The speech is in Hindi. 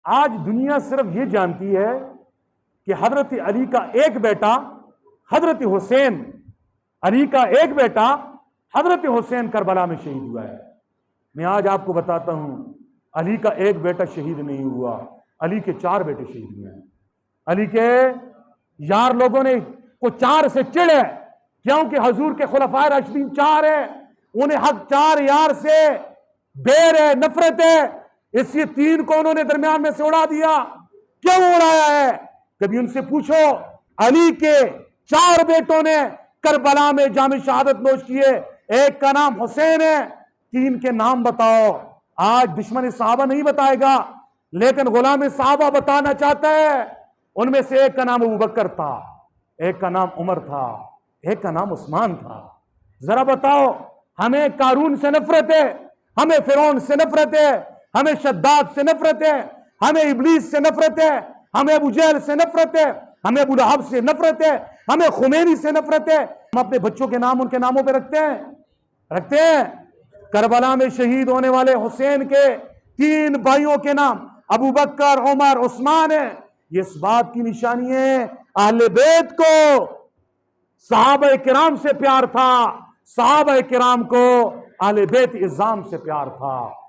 आज दुनिया सिर्फ ये जानती है कि हजरत अली का एक बेटा हजरत हुसैन, अली का एक बेटा हजरत हुसैन करबला में शहीद हुआ है। मैं आज आपको बताता हूं, अली का एक बेटा शहीद नहीं हुआ, अली के 4 बेटे शहीद हुए हैं। अली के यार लोगों ने को 4 से चिढ़ है, क्योंकि हजूर के खुलफाए राशिदीन 4 है, उन्हें हक 4 यार से बेर है, नफरत है, इसलिए 3 को उन्होंने दरमियान में से उड़ा दिया। क्यों उड़ाया है? कभी उनसे पूछो, अली के 4 बेटों ने करबला में जाम शहादत नोश किए, एक का नाम हुसैन है, 3 के नाम बताओ। आज दुश्मन साहबा नहीं बताएगा, लेकिन गुलाम साहबा बताना चाहता है। उनमें से एक का नाम अबू बकर था, एक का नाम उमर था, एक का नाम उस्मान था। जरा बताओ, हमें कारून से नफरत है, हमें फिरौन से नफरत है, हमें शद्दाद से नफरत है, हमें इब्लीस से नफरत है, हमें अबू जहल से नफरत है, हमें अबू लहब से नफरत है, हमें खुमैनी से नफरत है। हम अपने बच्चों के नाम उनके नामों पे रखते हैं। करबला में शहीद होने वाले हुसैन के 3 भाइयों के नाम अबू बकर, उमर, उस्मान है। ये इस बात की निशानी है अहले बैत को सहाबा किराम से प्यार था, सहाबा किराम को अहले बैत इज़्ज़ाम से प्यार था।